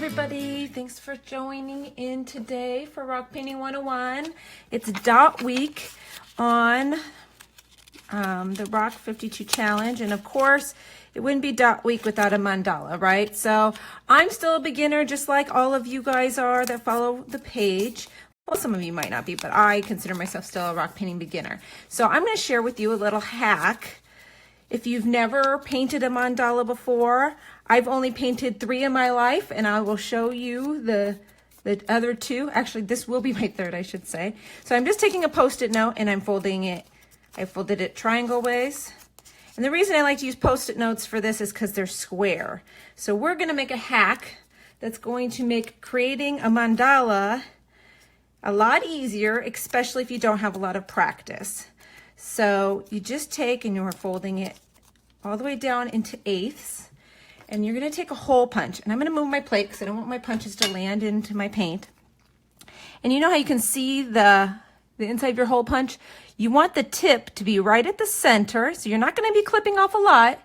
everybody, thanks for joining in today for Rock Painting 101. It's dot week on the Rock 52 challenge, and of course it wouldn't be dot week without a mandala, right? So I'm still a beginner, just like all of you guys are that follow the page. Well, some of you might not be, but I consider myself still a rock painting beginner. So I'm going to share with you a little hack. If you've never painted a mandala before, I've only painted 3 in my life, and I will show you the other 2. Actually, this will be my 3rd, I should say. So I'm just taking a Post-it note and I'm folding it. I folded it triangle ways. And the reason I like to use Post-it notes for this is because they're square. So we're going to make a hack that's going to make creating a mandala a lot easier, especially if you don't have a lot of practice. So you just take and you're folding it all the way down into eighths, and you're going to take a hole punch. And I'm going to move my plate because I don't want my punches to land into my paint. And you know how you can see the inside of your hole punch? You want the tip to be right at the center, so you're not going to be clipping off a lot,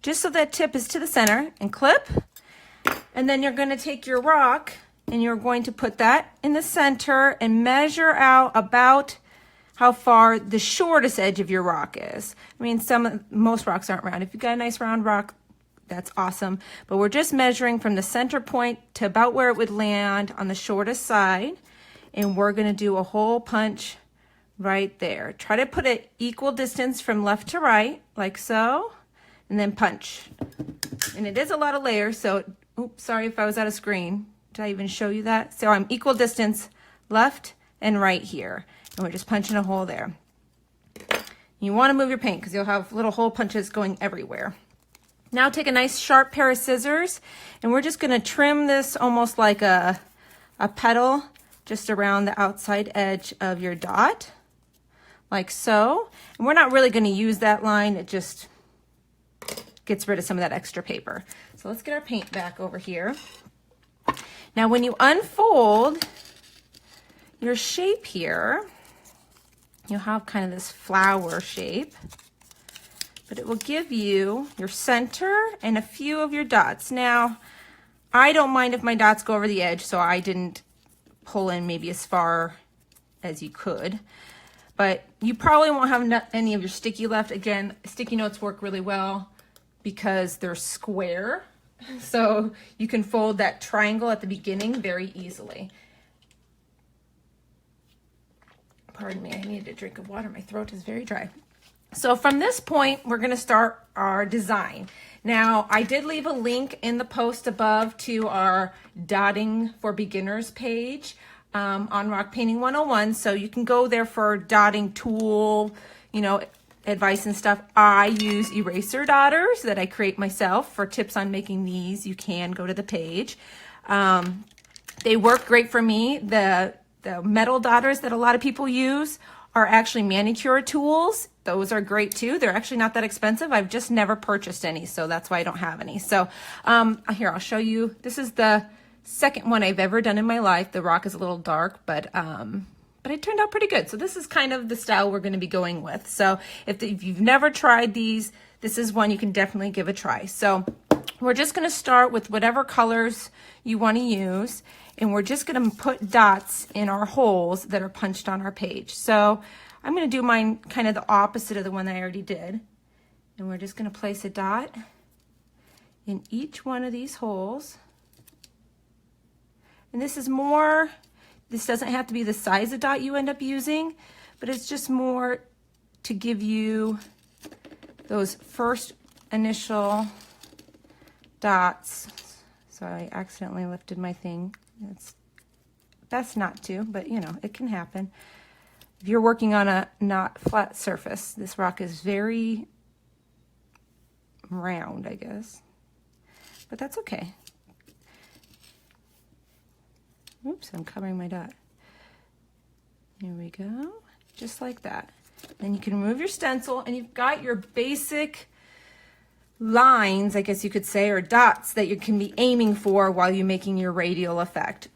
just so that tip is to the center, and clip. And then you're going to take your rock and you're going to put that in the center and measure out about how far the shortest edge of your rock is. I mean, most rocks aren't round. If you've got a nice round rock, that's awesome. But we're just measuring from the center point to about where it would land on the shortest side. And we're gonna do a hole punch right there. Try to put an equal distance from left to right, like so, and then punch. And it is a lot of layers, so, oops, sorry if I was out of screen. Did I even show you that? So I'm equal distance left and right here. And we're just punching a hole there. You want to move your paint because you'll have little hole punches going everywhere. Now take a nice sharp pair of scissors, and we're just going to trim this almost like a petal just around the outside edge of your dot, like so. And we're not really going to use that line. It just gets rid of some of that extra paper. So let's get our paint back over here. Now when you unfold your shape here, you'll have kind of this flower shape, but it will give you your center and a few of your dots. Now, I don't mind if my dots go over the edge, so I didn't pull in maybe as far as you could, but you probably won't have any of your sticky left. Again, sticky notes work really well because they're square, so you can fold that triangle at the beginning very easily. Pardon me, I needed a drink of water. My throat is very dry. So from this point, we're going to start our design. Now, I did leave a link in the post above to our Dotting for Beginners page on Rock Painting 101. So you can go there for dotting tool, advice and stuff. I use eraser dotters that I create myself. For tips on making these, you can go to the page. They work great for me. The metal dotters that a lot of people use are actually manicure tools. Those are great too. They're actually not that expensive. I've just never purchased any, so that's why I don't have any. So here, I'll show you. This is the second one I've ever done in my life. The rock is a little dark, but it turned out pretty good. So this is kind of the style we're going to be going with. So if you've never tried these, this is one you can definitely give a try. So we're just going to start with whatever colors you want to use, and we're just going to put dots in our holes that are punched on our page. So I'm going to do mine kind of the opposite of the one that I already did. And we're just going to place a dot in each one of these holes. And this doesn't have to be the size of dot you end up using, but it's just more to give you those first initial dots. So I accidentally lifted my thing. It's best not to, but it can happen. If you're working on a not flat surface, this rock is very round, I guess, but that's okay. Oops, I'm covering my dot. Here we go, just like that. Then you can remove your stencil, and you've got your basic lines, I guess you could say, or dots that you can be aiming for while you're making your radial effect.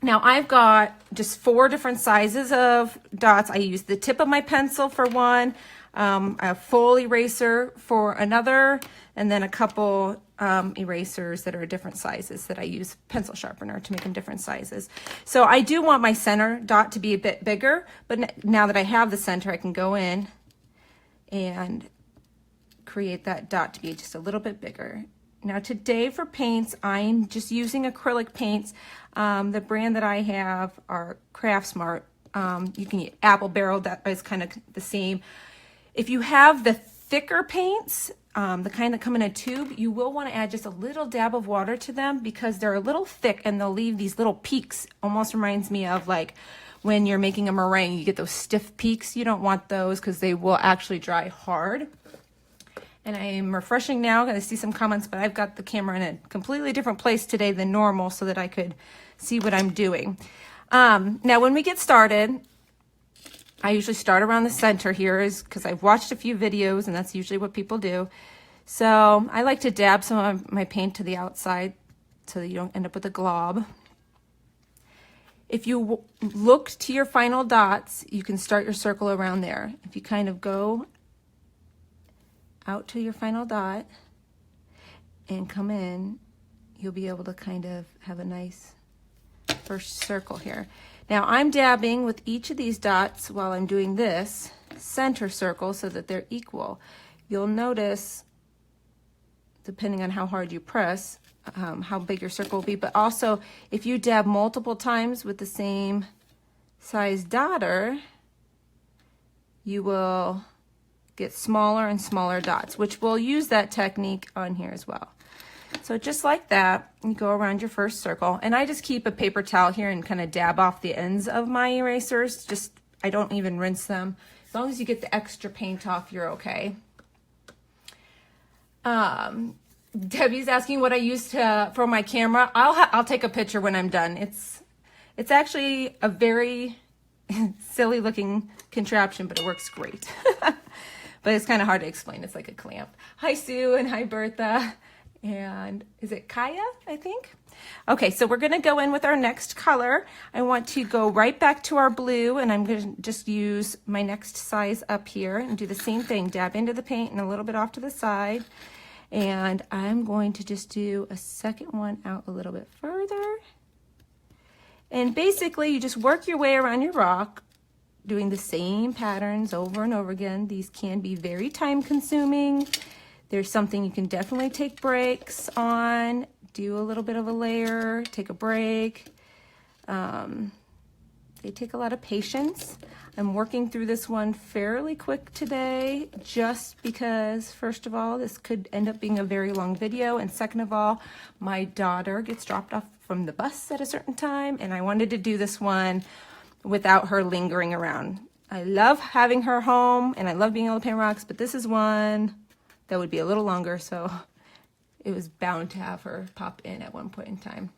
Now I've got just 4 different sizes of dots. I use the tip of my pencil for one. a full eraser for another, and then a couple erasers that are different sizes that I use pencil sharpener to make them different sizes. So I do want my center dot to be a bit bigger, but now that I have the center, I can go in and create that dot to be just a little bit bigger. Now today for paints, I'm just using acrylic paints. The brand that I have are Craftsmart. You can use Apple Barrel, that is kind of the same. If you have the thicker paints, the kind that come in a tube, you will want to add just a little dab of water to them because they're a little thick and they'll leave these little peaks. Almost reminds me of like when you're making a meringue, you get those stiff peaks. You don't want those because they will actually dry hard. And I'm refreshing now. I see some comments, but I've got the camera in a completely different place today than normal so that I could see what I'm doing. Now, when we get started, I usually start around the center here is because I've watched a few videos and that's usually what people do. So I like to dab some of my paint to the outside so that you don't end up with a glob. If you look to your final dots, you can start your circle around there. If you kind of go out to your final dot and come in, you'll be able to kind of have a nice first circle here. Now I'm dabbing with each of these dots while I'm doing this center circle so that they're equal. You'll notice, depending on how hard you press, how big your circle will be, but also if you dab multiple times with the same size dotter, you will get smaller and smaller dots, which we'll use that technique on here as well. So just like that, you go around your first circle, and I just keep a paper towel here and kind of dab off the ends of my erasers. Just, I don't even rinse them. As long as you get the extra paint off, you're okay. Debbie's asking what I use for my camera. I'll take a picture when I'm done. It's actually a very silly looking contraption, but it works great. But it's kind of hard to explain. It's like a clamp. Hi, Sue, and hi, Bertha. And is it Kaya, I think? Okay, so we're going to go in with our next color. I want to go right back to our blue, and I'm going to just use my next size up here and do the same thing. Dab into the paint and a little bit off to the side. And I'm going to just do a second one out a little bit further. And basically, you just work your way around your rock, doing the same patterns over and over again. These can be very time consuming. There's something you can definitely take breaks on, do a little bit of a layer, take a break. They take a lot of patience. I'm working through this one fairly quick today just because, first of all, this could end up being a very long video, and second of all, my daughter gets dropped off from the bus at a certain time, and I wanted to do this one without her lingering around. I love having her home and I love being able to paint rocks, but this is one that would be a little longer, so it was bound to have her pop in at one point in time.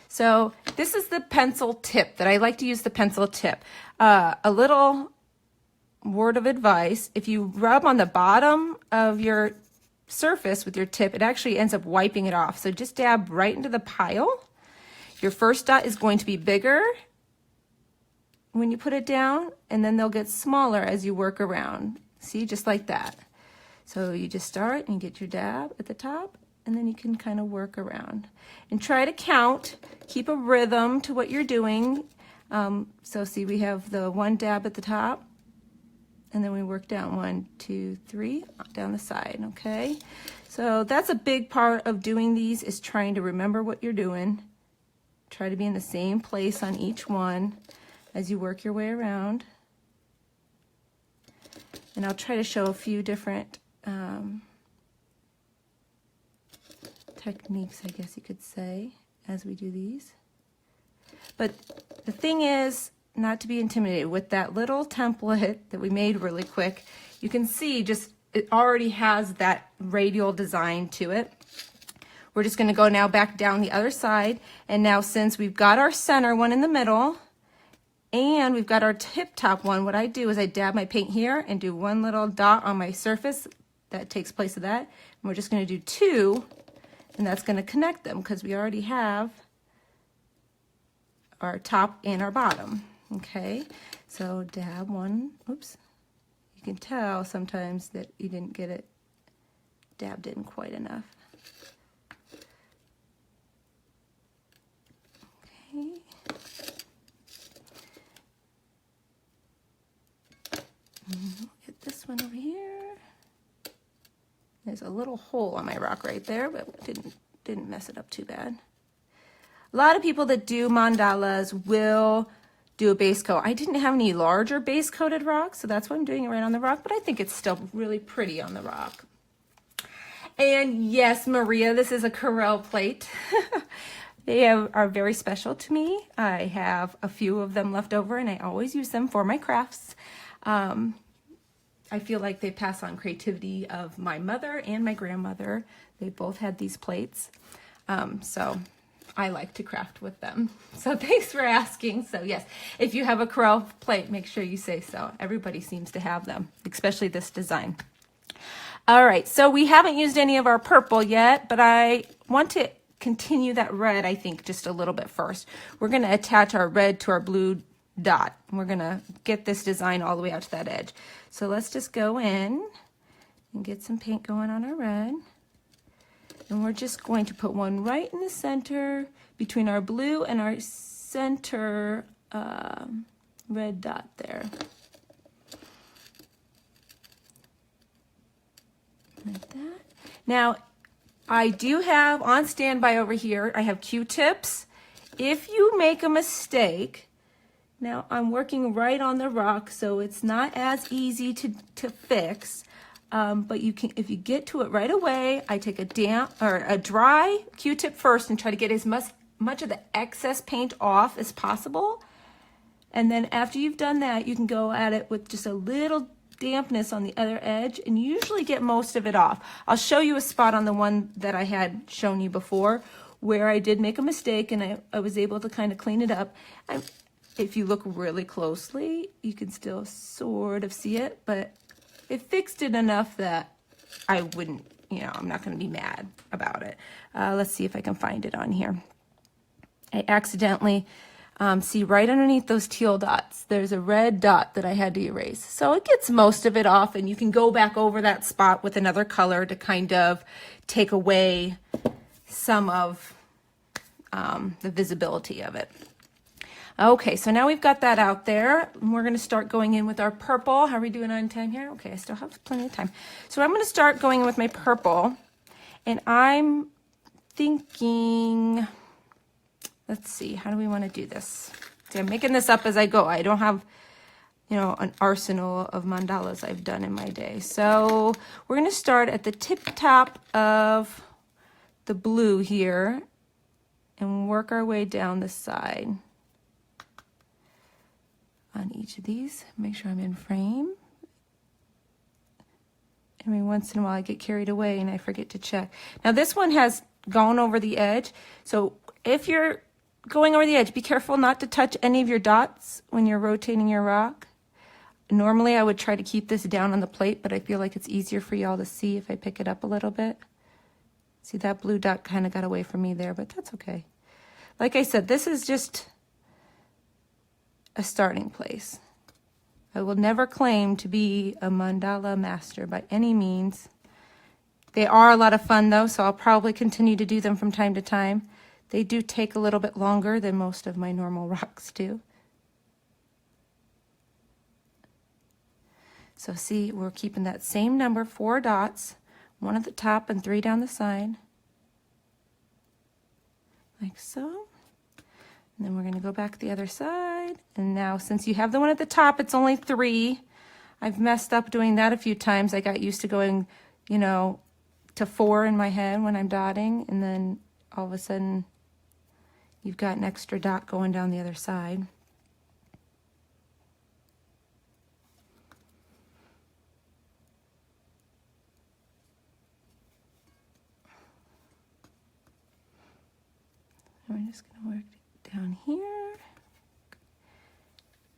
So this is the pencil tip that I like to use, the pencil tip. A little word of advice: if you rub on the bottom of your surface with your tip, it actually ends up wiping it off. So just dab right into the pile. Your first dot is going to be bigger when you put it down, and then they'll get smaller as you work around. See, just like that. So you just start and get your dab at the top, and then you can kind of work around. And try to count, keep a rhythm to what you're doing. So see, we have the one dab at the top, and then we work down 1, 2, 3, down the side, okay? So that's a big part of doing these, is trying to remember what you're doing. Try to be in the same place on each one as you work your way around. And I'll try to show a few different techniques, I guess you could say, as we do these. But the thing is, not to be intimidated with that little template that we made really quick. You can see just it already has that radial design to it. We're just going to go now back down the other side, and now since we've got our center one in the middle and we've got our tip top one, what I do is I dab my paint here and do one little dot on my surface that takes place of that, and we're just going to do 2, and that's going to connect them because we already have our top and our bottom. Okay, so dab one, oops, you can tell sometimes that you didn't get it dabbed in quite enough. Okay. Get this one over here. There's a little hole on my rock right there, but didn't mess it up too bad. A lot of people that do mandalas will do a base coat. I didn't have any larger base coated rocks, so that's why I'm doing it right on the rock, but I think it's still really pretty on the rock. And yes, Maria, this is a Corel plate. They are very special to me. I have a few of them left over, and I always use them for my crafts. I feel like they pass on creativity of my mother and my grandmother. They both had these plates, so I like to craft with them. So thanks for asking. So yes, if you have a Corel plate, make sure you say so. Everybody seems to have them, especially this design. All right, so we haven't used any of our purple yet, but I want to continue that red, I think, just a little bit first. We're going to attach our red to our blue dot. We're going to get this design all the way out to that edge. So let's just go in and get some paint going on our red. And we're just going to put one right in the center between our blue and our center red dot there. Like that. Now, I do have on standby over here, I have Q-tips. If you make a mistake, now I'm working right on the rock, so it's not as easy to fix, but you can, if you get to it right away, I take a damp or a dry Q-tip first and try to get as much of the excess paint off as possible. And then after you've done that, you can go at it with just a little dampness on the other edge and usually get most of it off. I'll show you a spot on the one that I had shown you before where I did make a mistake and I was able to kind of clean it up. If you look really closely, you can still sort of see it, but it fixed it enough that I wouldn't, I'm not going to be mad about it. Let's see if I can find it on here. I accidentally see right underneath those teal dots, there's a red dot that I had to erase. So it gets most of it off, and you can go back over that spot with another color to kind of take away some of the visibility of it. Okay, so now we've got that out there. We're going to start going in with our purple. How are we doing on time here? Okay, I still have plenty of time. So I'm going to start going in with my purple, and I'm thinking, let's see, how do we want to do this? See, I'm making this up as I go. I don't have, an arsenal of mandalas I've done in my day. So we're going to start at the tip top of the blue here and work our way down the side on each of these. Make sure I'm in frame. Every once in a while I get carried away and I forget to check. Now this one has gone over the edge. So if you're going over the edge, be careful not to touch any of your dots when you're rotating your rock. Normally I would try to keep this down on the plate, but I feel like it's easier for y'all to see if I pick it up a little bit. See, that blue dot kind of got away from me there, but that's okay. Like I said, this is just a starting place. I will never claim to be a mandala master by any means. They are a lot of fun though, so I'll probably continue to do them from time to time. They do take a little bit longer than most of my normal rocks do. So see, we're keeping that same number, 4 dots, 1 at the top and 3 down the side. Like so. And then we're going to go back the other side. And now since you have the one at the top, it's only 3. I've messed up doing that a few times. I got used to going, to 4 in my head when I'm dotting. And then all of a sudden, you've got an extra dot going down the other side. And we're just going to work down here.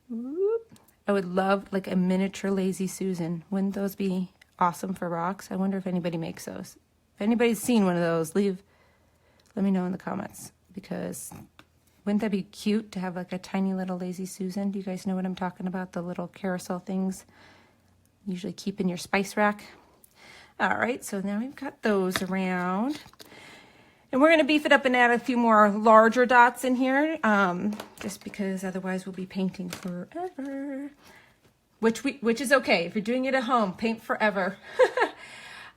Whoop. I would love like a miniature Lazy Susan. Wouldn't those be awesome for rocks? I wonder if anybody makes those. If anybody's seen one of those, let me know in the comments, because wouldn't that be cute to have like a tiny little Lazy Susan? Do you guys know what I'm talking about? The little carousel things. usually keep in your spice rack. All right, so now we've got those around. And we're going to beef it up and add a few more larger dots in here, just because otherwise we'll be painting forever. Which is okay. If you're doing it at home, paint forever.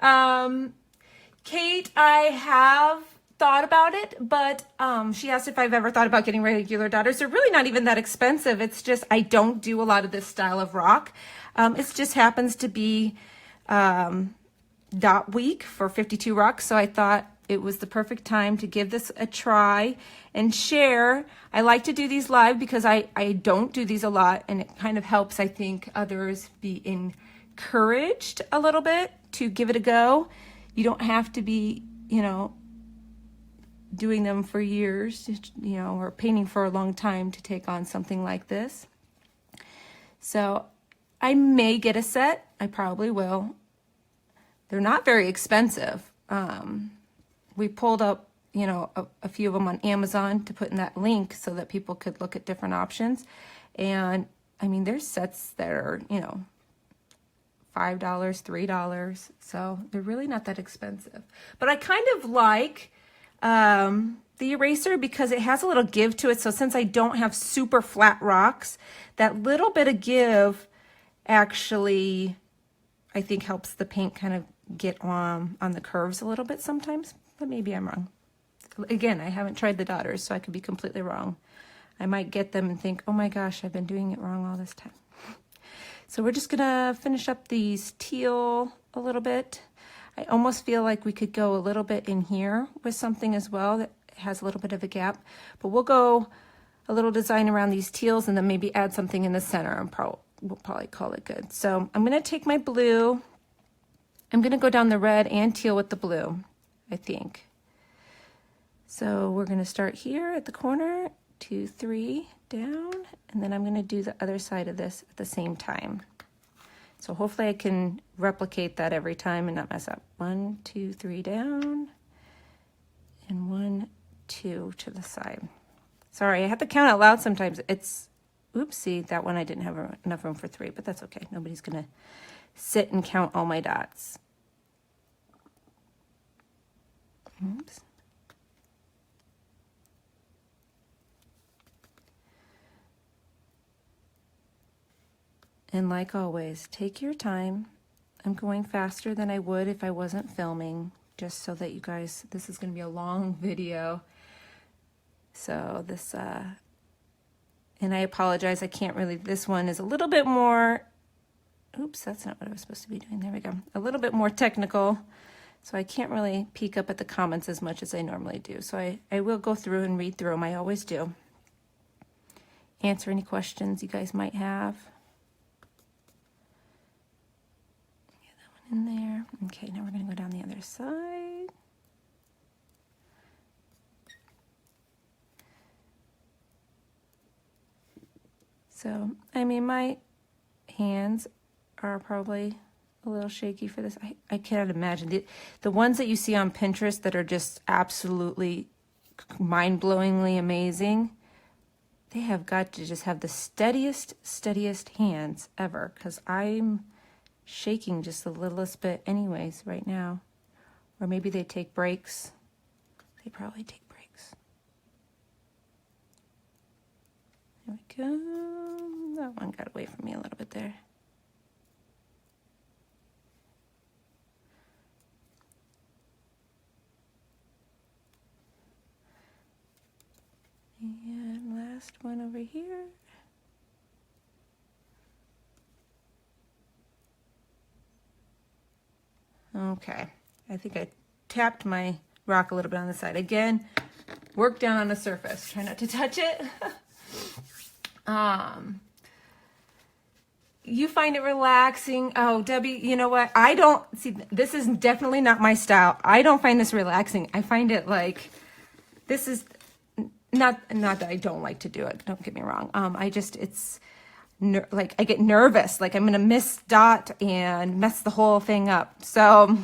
Kate, I have thought about it, but she asked if I've ever thought about getting regular dotters. They're really not even that expensive. It's just I don't do a lot of this style of rock. It just happens to be dot week for 52 rocks, so I thought it was the perfect time to give this a try and share. I like to do these live because I don't do these a lot, and it kind of helps, I think, others be encouraged a little bit to give it a go. You don't have to be, you know, doing them for years, you know, or painting for a long time to take on something like this. So I may get a set. I probably will. They're not very expensive. We pulled up, you know, a few of them on Amazon to put in that link so that people could look at different options. And I mean, there's sets that are, you know, $5, $3. So they're really not that expensive. But I kind of like the eraser because it has a little give to it. So since I don't have super flat rocks, that little bit of give actually, I think, helps the paint kind of get on the curves a little bit sometimes. But maybe I'm wrong. Again, I haven't tried the dotters, so I could be completely wrong. I might get them and think, oh my gosh, I've been doing it wrong all this time. So we're just gonna finish up these teal a little bit. I almost feel like we could go a little bit in here with something as well that has a little bit of a gap, but we'll go a little design around these teals and then maybe add something in the center and we'll probably call it good. So I'm gonna take my blue. I'm gonna go down the red and teal with the blue, I think. So we're gonna start here at the corner, 2, 3, down, and then I'm gonna do the other side of this at the same time. So hopefully I can replicate that every time and not mess up. 1, 2, 3 down, and 1, 2 to the side. Sorry, I have to count out loud sometimes. It's, oopsie, that one I didn't have enough room for 3, but that's okay. Nobody's gonna sit and count all my dots. Oops. And like always, take your time. I'm going faster than I would if I wasn't filming, just so that you guys, this is going to be a long video. So this, and I apologize, I can't really, this one is a little bit more, oops, that's not what I was supposed to be doing. There we go. A little bit more technical. So I can't really peek up at the comments as much as I normally do. So I will go through and read through them. I always do. Answer any questions you guys might have. In there. Okay, now we're going to go down the other side. So, I mean, my hands are probably a little shaky for this. I can't imagine. The ones that you see on Pinterest that are just absolutely mind-blowingly amazing, they have got to just have the steadiest hands ever, because I'm shaking just the littlest bit anyways right now. Or maybe they take breaks. They probably take breaks. There we go. That one got away from me a little bit there. And last one over here. Okay, I think I tapped my rock a little bit on the side. Again, work down on the surface. Try not to touch it. You find it relaxing. Oh, Debbie, you know what? I don't, see, this is definitely not my style. I don't find this relaxing. I find it like, this is not that I don't like to do it. Don't get me wrong. I just, it's like I get nervous, like I'm going to miss dot and mess the whole thing up. So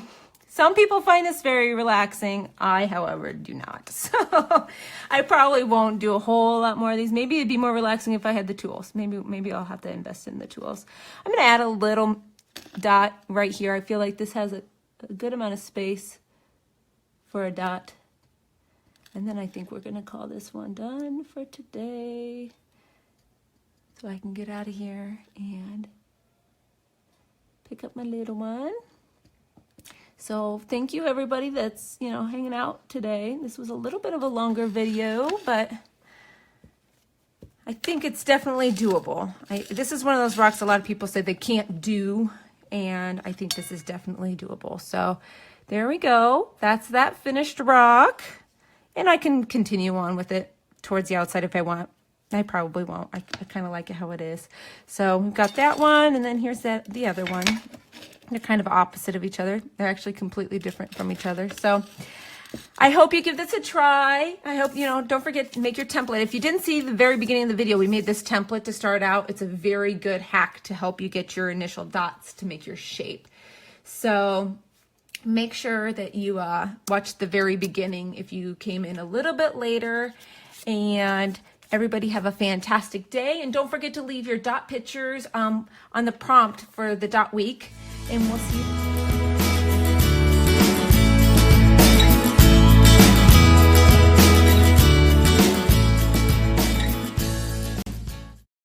some people find this very relaxing. I, however, do not. So I probably won't do a whole lot more of these. Maybe it'd be more relaxing if I had the tools. Maybe I'll have to invest in the tools. I'm going to add a little dot right here. I feel like this has a good amount of space for a dot. And then I think we're going to call this one done for today. So I can get out of here and pick up my little one. So thank you everybody that's, hanging out today. This was a little bit of a longer video, but I think it's definitely doable. This is one of those rocks a lot of people say they can't do, and I think this is definitely doable. So there we go. That's that finished rock. And I can continue on with it towards the outside if I want. I probably won't. I kind of like it how it is. So we've got that one, and then here's the other one. They're kind of opposite of each other. They're actually completely different from each other. So I hope you give this a try. I hope, don't forget to make your template. If you didn't see the very beginning of the video, we made this template to start out. It's a very good hack to help you get your initial dots to make your shape. So make sure that you watch the very beginning if you came in a little bit later. And everybody have a fantastic day. And don't forget to leave your dot pictures on the prompt for the dot week. And we'll see you.